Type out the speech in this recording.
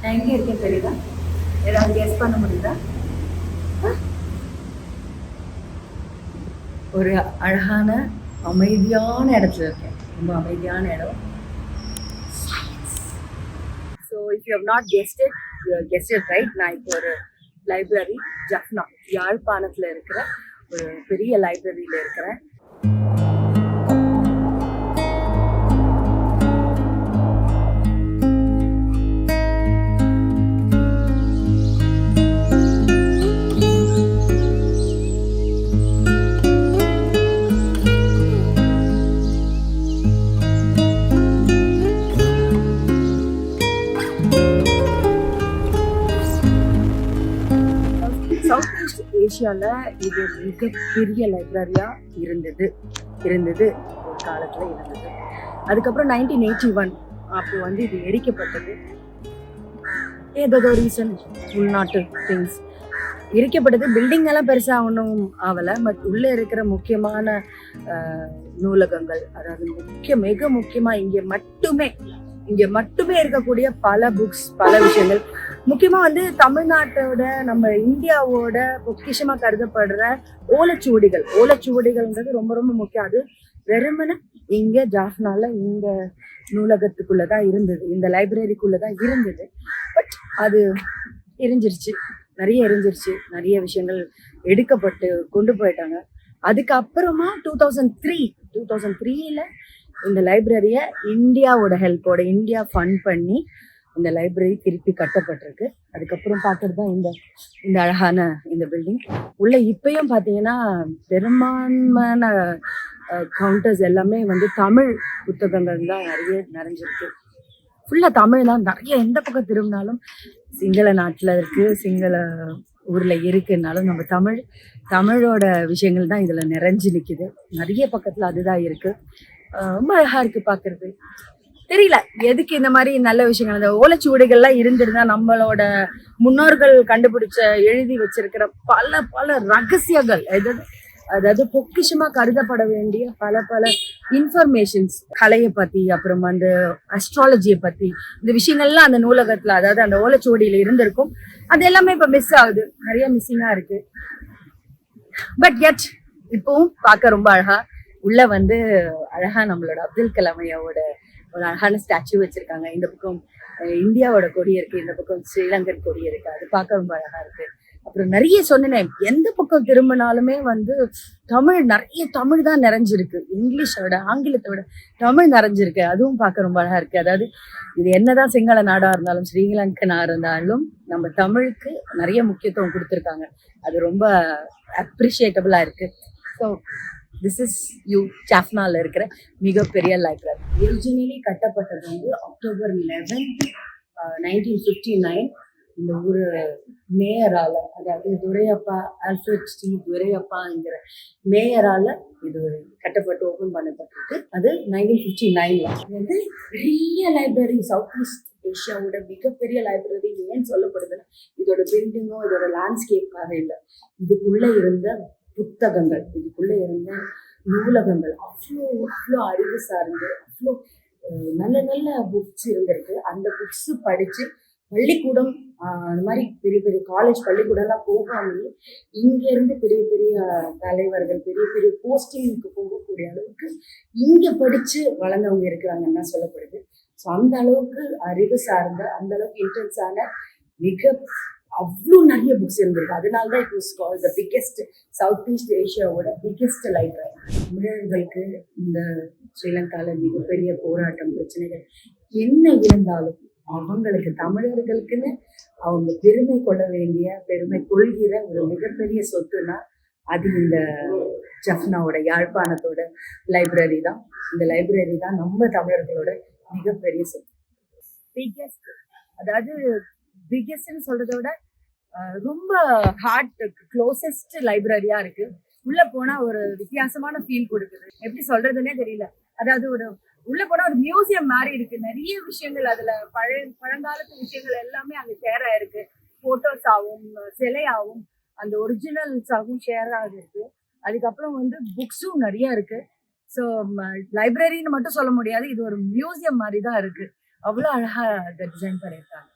நான் எங்கே இருக்கேன் தெரியுதா? ஏதாவது கெஸ் பண்ண முடியுதா? ஒரு அழகான அமைதியான இடத்துல இருக்கேன். ரொம்ப அமைதியான இடம். So if you have not guessed it, you guessed it right. நான் இப்போ ஒரு லைப்ரரி, ஜஃப்னா, யாழ்ப்பாணத்தில் இருக்கிற ஒரு பெரிய லைப்ரரியில் இருக்கிறேன். சவுத் ஈஸ்ட் ஏஷியாவில் இது மிகப்பெரிய லைப்ரரியாக இருந்தது ஒரு காலத்தில் இருந்தது. அதுக்கப்புறம் 1981 அப்போ வந்து இது எரிக்கப்பட்டது. ஏதோ ரீசன், உள்நாட்டு திங்ஸ் எரிக்கப்பட்டது. பில்டிங் எல்லாம் பெருசாக ஒன்றும் ஆகலை. பட் உள்ளே இருக்கிற முக்கியமான நூலகங்கள், அதாவது மிக முக்கியமாக இங்கே மட்டுமே இருக்கக்கூடிய பல புக்ஸ், பல விஷயங்கள், முக்கியமாக வந்து தமிழ்நாட்டோட, நம்ம இந்தியாவோட பொக்கிஷமாக கருதப்படுற ஓலைச்சுவடிகள்ன்றது ரொம்ப ரொம்ப முக்கியம். அது வெறுமனே இங்கே ஜாஃப்னால இந்த நூலகத்துக்குள்ளதான் இருந்தது, இந்த லைப்ரரிக்குள்ளதான் இருந்தது. பட் அது எரிஞ்சிருச்சு, நிறைய விஷயங்கள் எடுக்கப்பட்டு கொண்டு போயிட்டாங்க. அதுக்கப்புறமா 2003ல இந்த லைப்ரரியை இந்தியாவோட ஹெல்ப்போட, இந்தியா ஃபண்ட் பண்ணி இந்த லைப்ரரி திருப்பி கட்டப்பட்டிருக்கு. அதுக்கப்புறம் பார்க்கறது தான் இந்த அழகான இந்த பில்டிங். உள்ள இப்பயும் பார்த்தீங்கன்னா பெரும்பான்மையான கவுண்டர்ஸ் எல்லாமே வந்து தமிழ் புத்தகங்கள் தான் நிறைஞ்சிருக்கு. ஃபுல்லாக தமிழ் தான். நிறைய எந்த பக்கம் திரும்பினாலும் சிங்கள நாட்டில் இருக்கு, சிங்கள ஊரில் இருக்குன்னாலும் நம்ம தமிழோட விஷயங்கள் தான் இதில் நிறைஞ்சு நிற்குது. நிறைய பக்கத்தில் அதுதான் இருக்கு. ரொம்ப அழகா இருக்கு பார்க்கறது. தெரியல எதுக்கு இந்த மாதிரி நல்ல விஷயங்கள். அந்த ஓலைச்சுவடிகள்லாம் இருந்திருந்தா நம்மளோட முன்னோர்கள் கண்டுபிடிச்ச, எழுதி வச்சிருக்கிற பல ரகசியங்கள், அதாவது பொக்கிஷமா கருதப்பட வேண்டிய பல இன்ஃபர்மேஷன்ஸ், கலையை பத்தி, அப்புறம் அந்த அஸ்ட்ராலஜியை பத்தி, இந்த விஷயங்கள்லாம் அந்த நூலகத்துல, அதாவது அந்த ஓலைச்சுவடியில இருந்திருக்கும். அது எல்லாமே இப்ப மிஸ் ஆகுது, நிறைய மிஸ்ஸிங்கா இருக்கு. பட் எட் இப்பவும் பார்க்க ரொம்ப அழகா. உள்ள வந்து அழகா நம்மளோட அப்துல் கலாம் ஐயாவோட ஒரு அழகான ஸ்டாச்சு வச்சிருக்காங்க. இந்த பக்கம் இந்தியாவோட கொடி இருக்கு, இந்த பக்கம் ஸ்ரீலங்கன் கொடி இருக்கு. அது பார்க்க ரொம்ப அழகா இருக்கு. அப்புறம் நிறைய சொன்னேன், எந்த பக்கம் திரும்பினாலுமே வந்து நிறைய தமிழ் தான் நிறைஞ்சிருக்கு. இங்கிலீஷை விட, ஆங்கிலத்தை விட தமிழ் நிறைஞ்சிருக்கு. அதுவும் பார்க்க ரொம்ப அழகா இருக்கு. அதாவது இது என்னதான் சிங்கள நாடா இருந்தாலும், ஸ்ரீலங்கனா இருந்தாலும், நம்ம தமிழுக்கு நிறைய முக்கியத்துவம் கொடுத்துருக்காங்க. அது ரொம்ப அப்ரிஷியேட்டபிளா இருக்கு. ஸோ திஸ் இஸ் ஜாஃப்னால இருக்கிற மிகப்பெரிய லைப்ரரி. ஒரிஜினலி கட்டப்பட்டது வந்து October 11, 1959 இந்த ஊர் மேயரால, அதாவது துரையப்பா, ஆல்ஃபிரட் டி துரையப்பாங்கிற மேயரால இது கட்டப்பட்டு ஓபன் பண்ணப்பட்டிருக்கு. அது 1959ல. இது வந்து பெரிய லைப்ரரி, சவுத் ஈஸ்ட் ஏஷியாவோட மிகப்பெரிய லைப்ரரி. ஏன்னு சொல்லப்படுதுன்னா இதோட பில்டிங்கோ இதோட லேண்ட்ஸ்கேப்பாக இல்லை, இதுக்குள்ள இருந்த புத்தகங்கள், இதுக்குள்ள இருந்த நூலகங்கள், அவ்வளோ அறிவு சார்ந்து, அவ்வளோ நல்ல புக்ஸ் இருந்திருக்கு. அந்த புக்ஸ் படிச்சு பள்ளிக்கூடம், அந்த மாதிரி பெரிய பெரிய காலேஜ் பள்ளிக்கூடம்லாம் போகாமலே இங்க இருந்து பெரிய பெரிய தலைவர்கள், பெரிய பெரிய போஸ்டிங்க்கு போகக்கூடிய அளவுக்கு இங்க படிச்சு வளர்ந்தவங்க இருக்கிறாங்கன்னு தான் சொல்லப்படுது. ஸோ அந்த அளவுக்கு அறிவு சார்ந்த, அந்த அளவுக்கு இன்ட்ரெஸ்டான அவ்வளோ நிறைய புக்ஸ் இருந்திருக்கு. அதனாலதான் it was called the biggest, south east ஏஷியாவோட பிக்கெஸ்ட் லைப்ரரி. தமிழர்களுக்கு இந்த ஸ்ரீலங்கால மிகப்பெரிய போராட்டம், பிரச்சனைகள் என்ன இருந்தாலும் அவங்களுக்கு, தமிழர்களுக்குன்னு அவங்க பெருமை கொள்கிற ஒரு மிகப்பெரிய சொத்துனா அது இந்த ஜஃப்னாவோட, யாழ்ப்பாணத்தோட லைப்ரரி தான். இந்த லைப்ரரி தான் நம்ம தமிழர்களோட மிகப்பெரிய சொத்து. பிக்கெஸ்ட், அதாவது பிக்கெஸ்ட்னு சொல்றதை விட ரொம்ப ஹார்ட் க்ளோசஸ்ட் லைப்ரரியா இருக்கு. உள்ள போனா ஒரு வித்தியாசமான ஃபீல் கொடுக்குது. எப்படி சொல்றதுன்னே தெரியல. அதாவது உள்ள போனா ஒரு மியூசியம் மாதிரி இருக்கு. நிறைய விஷயங்கள் அதுல, பழங்காலத்து விஷயங்கள் எல்லாமே அங்க ஷேர் ஆயிருக்கு. போட்டோஸ் ஆகும், சிலையாகும், அந்த ஒரிஜினல்ஸ் ஆகும் ஷேர் ஆகிருக்கு. அதுக்கப்புறம் வந்து புக்ஸும் நிறைய இருக்கு. ஸோ லைப்ரரின்னு மட்டும் சொல்ல முடியாது, இது ஒரு மியூசியம் மாதிரி தான் இருக்கு. அவ்வளோ அழகா டிசைன் பண்ணியிருக்காங்க.